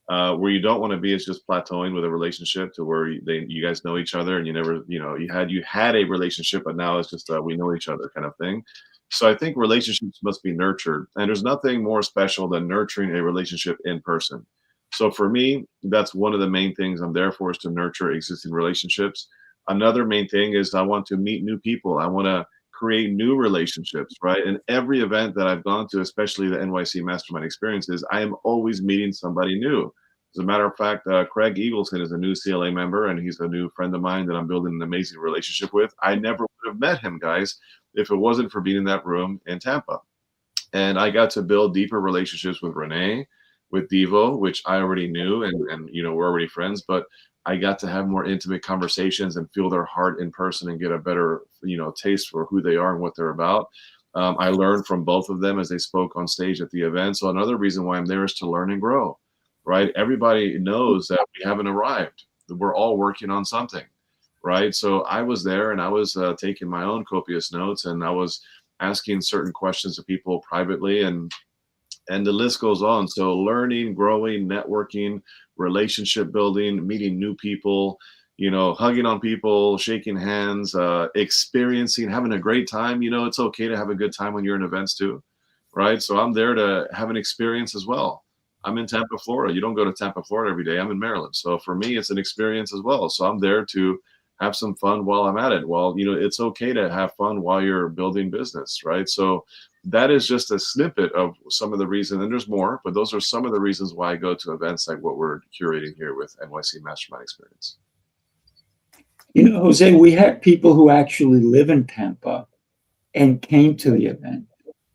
Where you don't want to be is just plateauing with a relationship to where you guys know each other and you never, you had a relationship, but now it's just we know each other kind of thing. So I think relationships must be nurtured, and there's nothing more special than nurturing a relationship in person. So for me, that's one of the main things I'm there for, is to nurture existing relationships. Another main thing is I want to meet new people. I want to create new relationships, right? And every event that I've gone to, especially the NYC Mastermind experiences, I am always meeting somebody new. As a matter of fact, Craig Eagleson is a new CLA member, and he's a new friend of mine that I'm building an amazing relationship with. I never would have met him, guys, if it wasn't for being in that room in Tampa. And I got to build deeper relationships with Renee, with Devo, which I already knew, and we're already friends, but I got to have more intimate conversations and feel their heart in person and get a better, taste for who they are and what they're about. I learned from both of them as they spoke on stage at the event. So another reason why I'm there is to learn and grow, right? Everybody knows that we haven't arrived. We're all working on something, right? So I was there, and I was taking my own copious notes, and I was asking certain questions to people privately, and the list goes on. So learning, growing, networking, relationship building, meeting new people, hugging on people, shaking hands, experiencing, having a great time. It's okay to have a good time when you're in events too, right? So I'm there to have an experience as well. I'm in Tampa, Florida. You don't go to Tampa, Florida every day. I'm in Maryland. So for me, it's an experience as well. So I'm there to have some fun while I'm at it. Well, it's okay to have fun while you're building business, right? So that is just a snippet of some of the reasons, and there's more, but those are some of the reasons why I go to events like what we're curating here with NYC Mastermind Experience. Jose, we had people who actually live in Tampa and came to the event,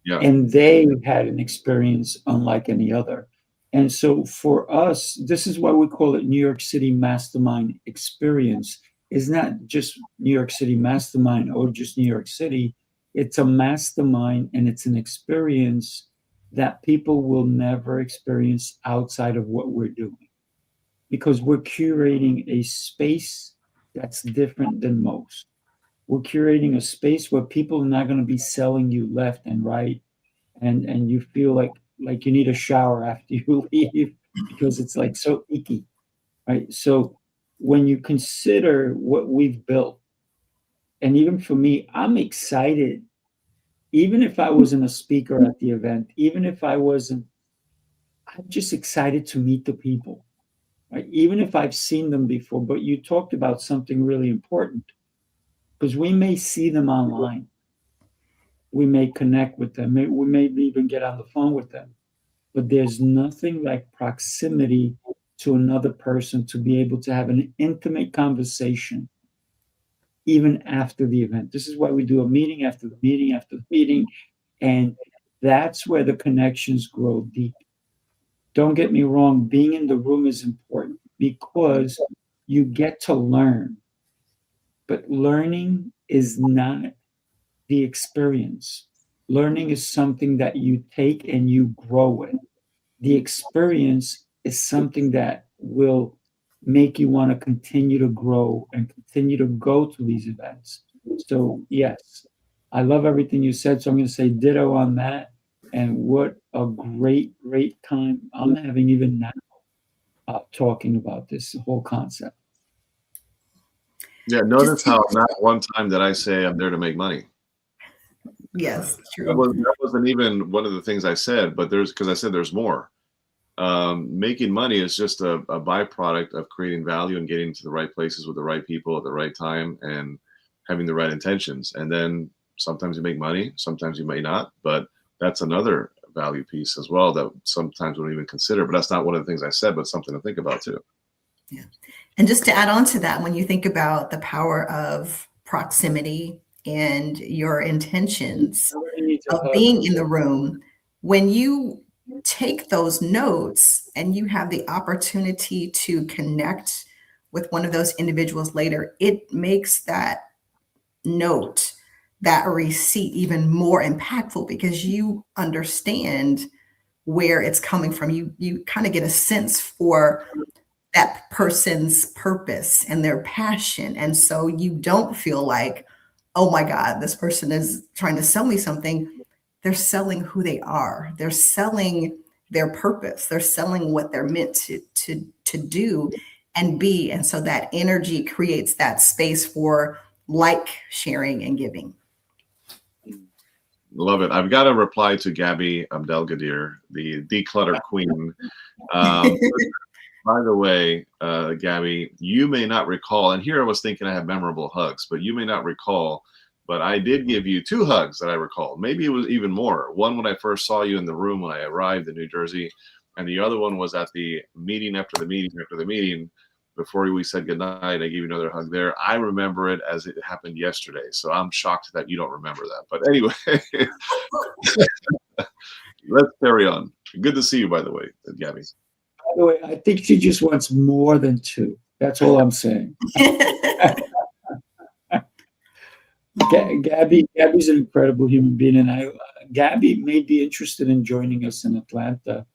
and they had an experience unlike any other. And so for us, this is why we call it New York City Mastermind Experience. It's not just New York City Mastermind or just New York City. It's a mastermind, and it's an experience that people will never experience outside of what we're doing, because we're curating a space that's different than most. We're curating a space where people are not going to be selling you left and right, and you feel like you need a shower after you leave because it's like so icky, right? So when you consider what we've built, and even for me, I'm excited. Even if I wasn't a speaker at the event, even if I wasn't, I'm just excited to meet the people, right? Even if I've seen them before. But you talked about something really important, because we may see them online. We may connect with them. We may even get on the phone with them. But there's nothing like proximity to another person to be able to have an intimate conversation even after the event. This is why we do a meeting after the meeting after the meeting. And that's where the connections grow deep. Don't get me wrong, being in the room is important because you get to learn. But learning is not the experience. Learning is something that you take and you grow with. The experience is something that will make you want to continue to grow and continue to go to these events. So yes, I love everything you said. So I'm going to say ditto on that. And what a great, great time I'm having even now talking about this whole concept. Yeah, notice how not one time did I say I'm there to make money. Yes, true. That wasn't even one of the things I said, but because I said there's more. Making money is just a byproduct of creating value and getting to the right places with the right people at the right time and having the right intentions. And then sometimes you make money, sometimes you may not, but that's another value piece as well that sometimes we don't even consider. But that's not one of the things I said, but something to think about too. Yeah. And just to add on to that, when you think about the power of proximity and your intentions of being in the room, when you take those notes and you have the opportunity to connect with one of those individuals later, it makes that note that receipt even more impactful because you understand where it's coming from. You kind of get a sense for that person's purpose and their passion. And so you don't feel like, oh my God, this person is trying to sell me something. They're selling who they are. They're selling their purpose. They're selling what they're meant to do and be. And so that energy creates that space for like, sharing, and giving. Love it. I've got a reply to Gabby Abdelgadir, the declutter queen. By the way, Gabby, you may not recall, and here I was thinking I have memorable hugs, but you may not recall, but I did give you 2 hugs that I recall. Maybe it was even more. One when I first saw you in the room when I arrived in New Jersey, and the other one was at the meeting after the meeting, before we said goodnight. I gave you another hug there. I remember it as it happened yesterday, so I'm shocked that you don't remember that. But anyway, let's carry on. Good to see you, by the way, Gabby. By the way, I think she just wants more than 2. That's all I'm saying. Gabby's an incredible human being, and Gabby may be interested in joining us in Atlanta.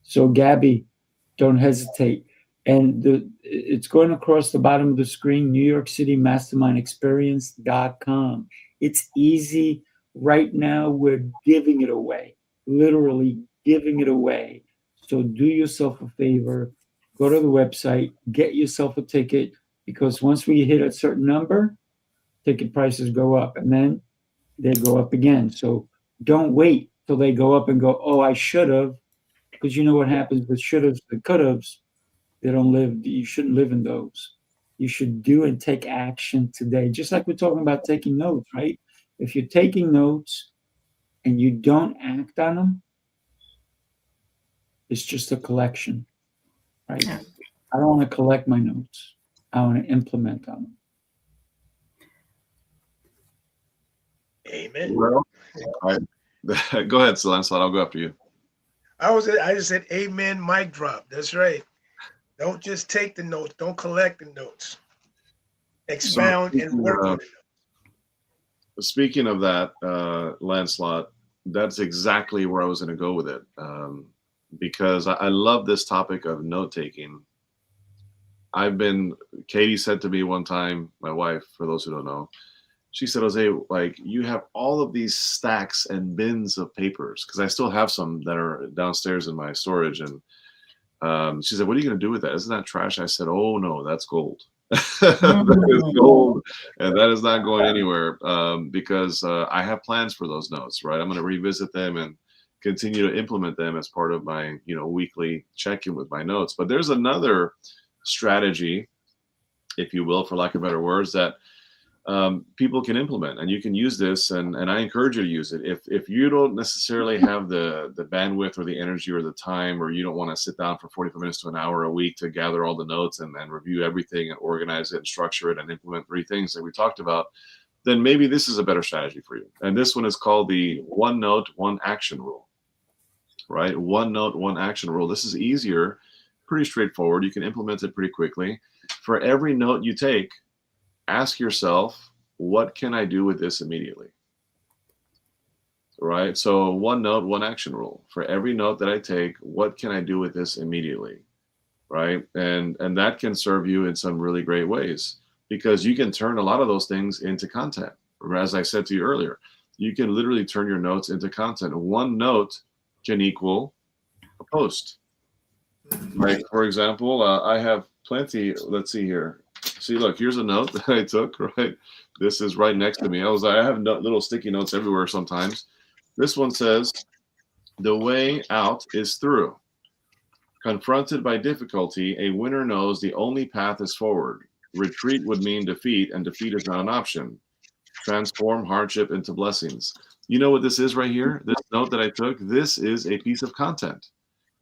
So Gabby, don't hesitate. And it's going across the bottom of the screen, New York City Mastermind Experience.com. It's easy. Right now, we're giving it away, literally giving it away. So do yourself a favor, go to the website, get yourself a ticket, because once we hit a certain number, ticket prices go up, and then they go up again. So don't wait till they go up and go, oh, I should have, because you know what happens with should haves and could haves. They don't live. You shouldn't live in those. You should do and take action today. Just like we're talking about taking notes, right? If you're taking notes and you don't act on them, it's just a collection, right? Yeah. I don't want to collect my notes. I want to implement on them. Amen. Well, all right. Go ahead, Lancelot. I'll go after you. I just said amen, mic drop. That's right. Don't just take the notes. Don't collect the notes. Expound and work on it. Speaking of that, Lancelot, that's exactly where I was going to go with it, because I love this topic of note taking. Katie said to me one time, my wife, for those who don't know, she said, Jose, like, you have all of these stacks and bins of papers, because I still have some that are downstairs in my storage. And she said, what are you going to do with that? Isn't that trash? I said, oh, no, that's gold. That is gold, and that is not going anywhere, because I have plans for those notes, right? I'm going to revisit them and continue to implement them as part of my, weekly check-in with my notes. But there's another strategy, if you will, for lack of better words, that people can implement, and you can use this, and I encourage you to use it. If you don't necessarily have the bandwidth or the energy or the time, or you don't want to sit down for 45 minutes to an hour a week to gather all the notes and review everything and organize it and structure it and implement 3 things that we talked about, then maybe this is a better strategy for you. And this one is called the 1 note, 1 action rule, right? 1 note, 1 action rule. This is easier, pretty straightforward. You can implement it pretty quickly. For every note you take, ask yourself, what can I do with this immediately? Right? So 1 note, 1 action rule. For every note that I take, what can I do with this immediately? Right? And that can serve you in some really great ways, because you can turn a lot of those things into content. As I said to you earlier, you can literally turn your notes into content. 1 note can equal a post. Like, for example, I have plenty. Let's see here. See, look, here's a note that I took, right? This is right next to me. I have little sticky notes everywhere sometimes. This one says, the way out is through. Confronted by difficulty, a winner knows the only path is forward. Retreat would mean defeat, and defeat is not an option. Transform hardship into blessings. You know what this is right here? This note that I took, this is a piece of content,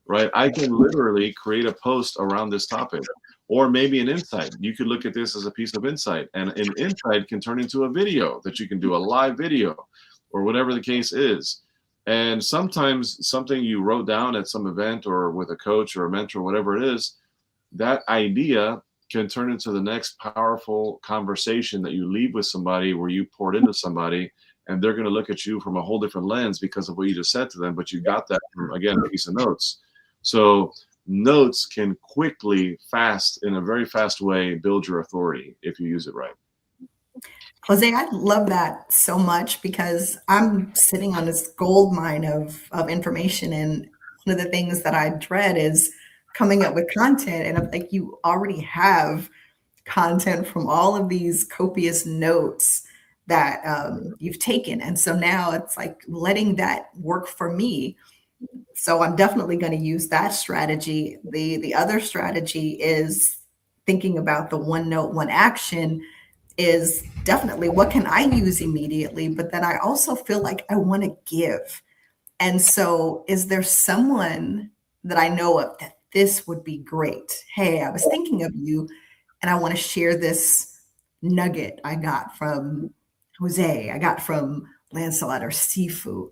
right? I can literally create a post around this topic. Or maybe an insight. You could look at this as a piece of insight, and an insight can turn into a video that you can do, a live video, or whatever the case is. And sometimes something you wrote down at some event or with a coach or a mentor, whatever it is, that idea can turn into the next powerful conversation that you leave with somebody, where you poured into somebody, and they're going to look at you from a whole different lens because of what you just said to them. But you got that from, again, a piece of notes. So notes can quickly, in a very fast way, build your authority if you use it right. Jose, I love that so much because I'm sitting on this gold mine of information. And one of the things that I dread is coming up with content. And I'm like, you already have content from all of these copious notes that you've taken. And so now it's like letting that work for me. So I'm definitely going to use that strategy. The other strategy is thinking about the one note, one action is definitely what can I use immediately, but then I also feel like I want to give. And so is there someone that I know of that this would be great? Hey, I was thinking of you and I want to share this nugget I got from Jose, I got from Lancelot or Sifu.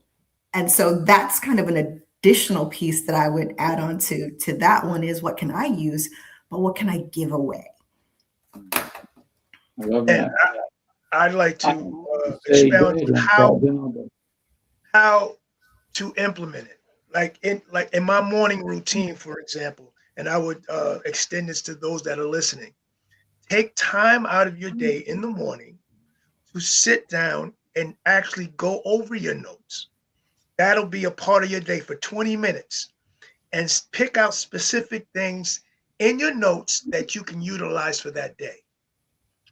And so that's kind of an additional piece that I would add on to that one is what can I use, but what can I give away? I love And that. I'd like to expound on how to implement it. Like in my morning routine, for example, and I would extend this to those that are listening. Take time out of your day in the morning to sit down and actually go over your notes. That'll be a part of your day for 20 minutes and pick out specific things in your notes that you can utilize for that day.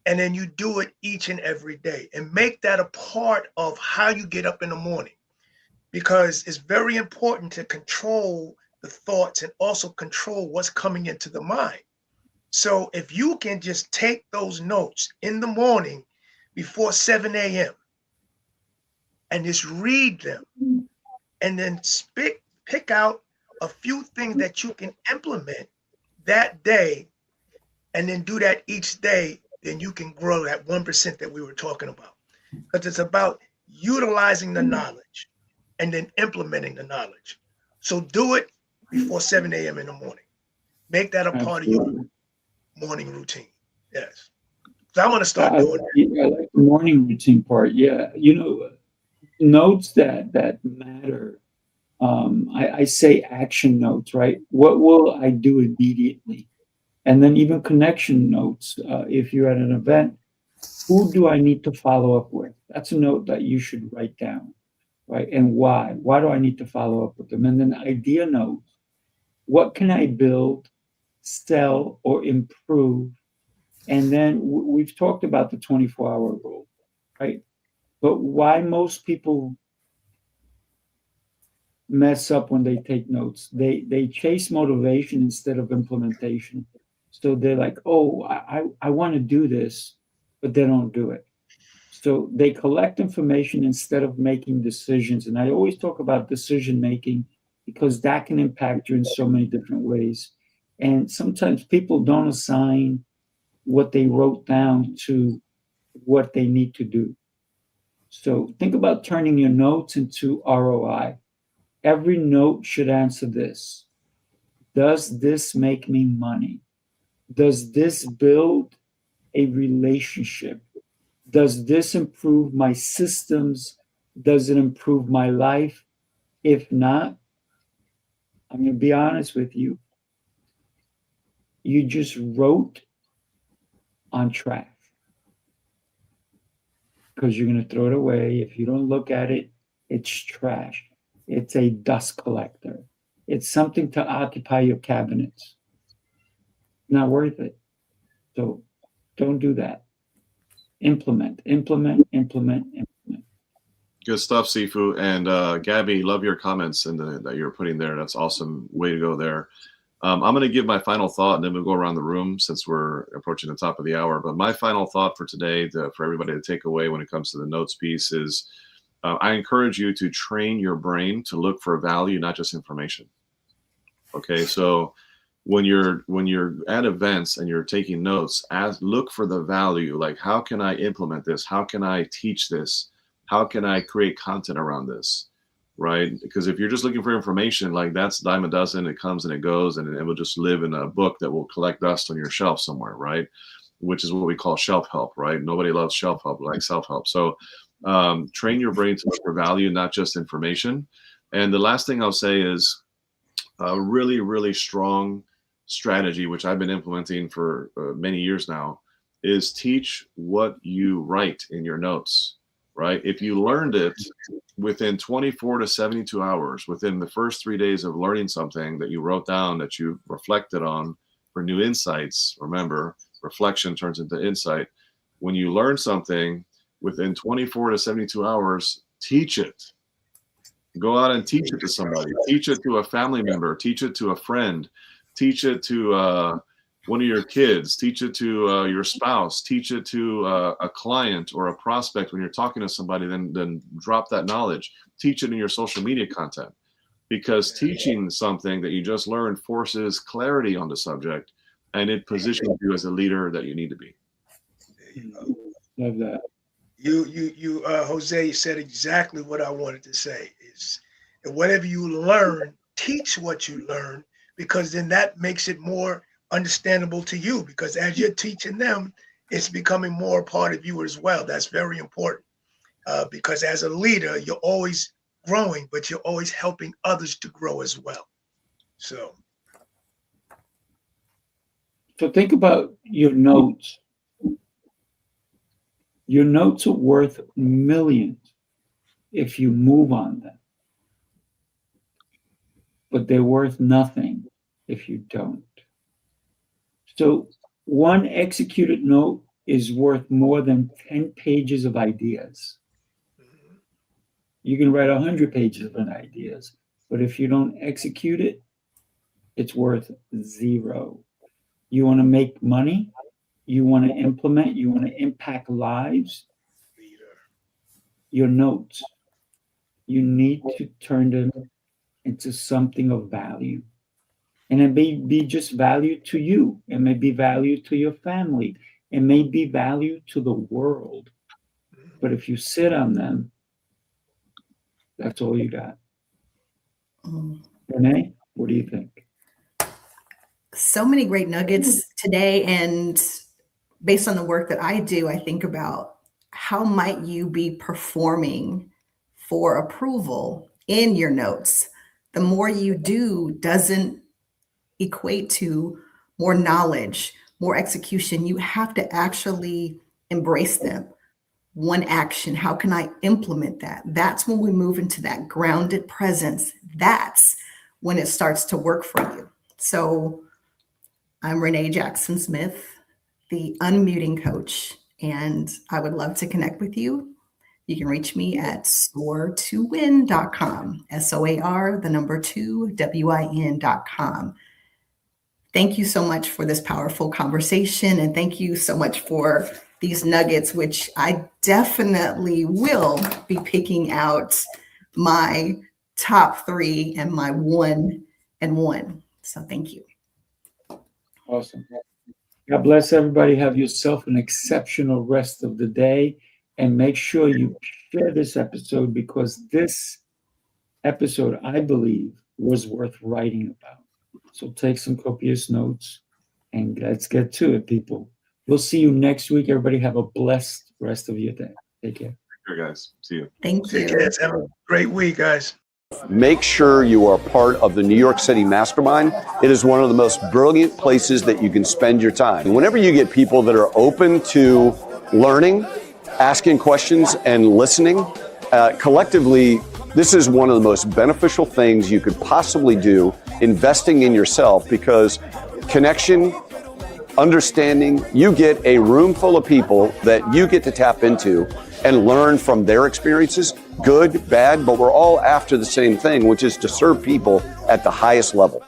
And then you do it each and every day and make that a part of how you get up in the morning, because it's very important to control the thoughts and also control what's coming into the mind. So if you can just take those notes in the morning before 7 a.m. and just read them and then pick out a few things that you can implement that day and then do that each day, then you can grow that 1% that we were talking about. Because it's about utilizing the knowledge and then implementing the knowledge. So do it before 7 a.m. in the morning. Make that a part of your morning routine. Yes. So I'm going to start doing that. I like the morning routine part. Yeah. Notes that matter. I say action notes, right? What will I do immediately? And then even connection notes. If you're at an event, who do I need to follow up with? That's a note that you should write down, right? And why? Why do I need to follow up with them? And then idea notes. What can I build, sell, or improve? And then we've talked about the 24-hour rule, right? But why most people mess up when they take notes? They chase motivation instead of implementation. So they're like, oh, I want to do this, but they don't do it. So they collect information instead of making decisions. And I always talk about decision making because that can impact you in so many different ways. And sometimes people don't assign what they wrote down to what they need to do. So think about turning your notes into ROI. Every note should answer this. Does this make me money? Does this build a relationship? Does this improve my systems? Does it improve my life? If not, I'm going to be honest with you. You just wrote on trash because you're going to throw it away. If you don't look at it, it's trash. It's a dust collector. It's something to occupy your cabinets. Not worth it. So don't do that. Implement. Good stuff, Sifu. And Gabby, love your comments that you're putting there. That's awesome. Way to go there. I'm going to give my final thought, and then we'll go around the room since we're approaching the top of the hour. But my final thought for today, for everybody to take away when it comes to the notes piece, is I encourage you to train your brain to look for value, not just information. Okay, so when you're at events and you're taking notes, look for the value. Like, how can I implement this? How can I teach this? How can I create content around this? Right? Because if you're just looking for information, like that's a dime a dozen, it comes and it goes, and it will just live in a book that will collect dust on your shelf somewhere, right? Which is what we call shelf help, right? Nobody loves shelf help like self-help. So Train your brain to look for value, not just information. And the last thing I'll say is a really, really strong strategy, which I've been implementing for many years now, is teach what you write in your notes, right? If you learned it within 24 to 72 hours, within the first 3 days of learning something that you wrote down, that you reflected on for new insights, remember, reflection turns into insight. When you learn something within 24 to 72 hours, teach it. Go out and teach it to somebody. Teach it to a family member. Teach it to a friend. Teach it to one of your kids. Teach it to your spouse. Teach it to a client or a prospect when you're talking to somebody. Then drop that knowledge. Teach it in your social media content, because teaching something that you just learned forces clarity on the subject, and it positions you as a leader that you need to be. There you go. Love that. You Jose, you said exactly what I wanted to say, is that whatever you learn, teach what you learn, because then that makes it more understandable to you, because as you're teaching them, it's becoming more a part of you as well. That's very important, because as a leader, you're always growing, but you're always helping others to grow as well. So think about your notes. Your notes are worth millions if you move on them, but they're worth nothing if you don't. So one executed note is worth more than 10 pages of ideas. You can write 100 pages of ideas, but if you don't execute it, it's worth zero. You want to make money? You want to implement, you want to impact lives, your notes, you need to turn them into something of value. And it may be just value to you. It may be value to your family. It may be value to the world. But if you sit on them, that's all you got. Renee, what do you think? So many great nuggets today, and based on the work that I do, I think about how might you be performing for approval in your notes. The more you do doesn't equate to more knowledge, more execution. You have to actually embrace them. One action, how can I implement that? That's when we move into that grounded presence. That's when it starts to work for you. So I'm Renee Jackson-Smith, the Unmuting Coach, and I would love to connect with you. You can reach me at soar2win.com, SOAR2WIN.com. Thank you so much for this powerful conversation, and thank you so much for these nuggets, which I definitely will be picking out my top 3 and my 1 and 1. So thank you. Awesome. God bless everybody. Have yourself an exceptional rest of the day. And make sure you share this episode, because this episode, I believe, was worth writing about. So take some copious notes and let's get to it, people. We'll see you next week. Everybody have a blessed rest of your day. Take care. Take care, guys. See you. Thank you. take care. Have a great week, guys. Make sure you are part of the New York City Mastermind. It is one of the most brilliant places that you can spend your time. And whenever you get people that are open to learning, asking questions, and listening, collectively, this is one of the most beneficial things you could possibly do, investing in yourself, because connection, understanding, you get a room full of people that you get to tap into and learn from their experiences, good, bad, but we're all after the same thing, which is to serve people at the highest level.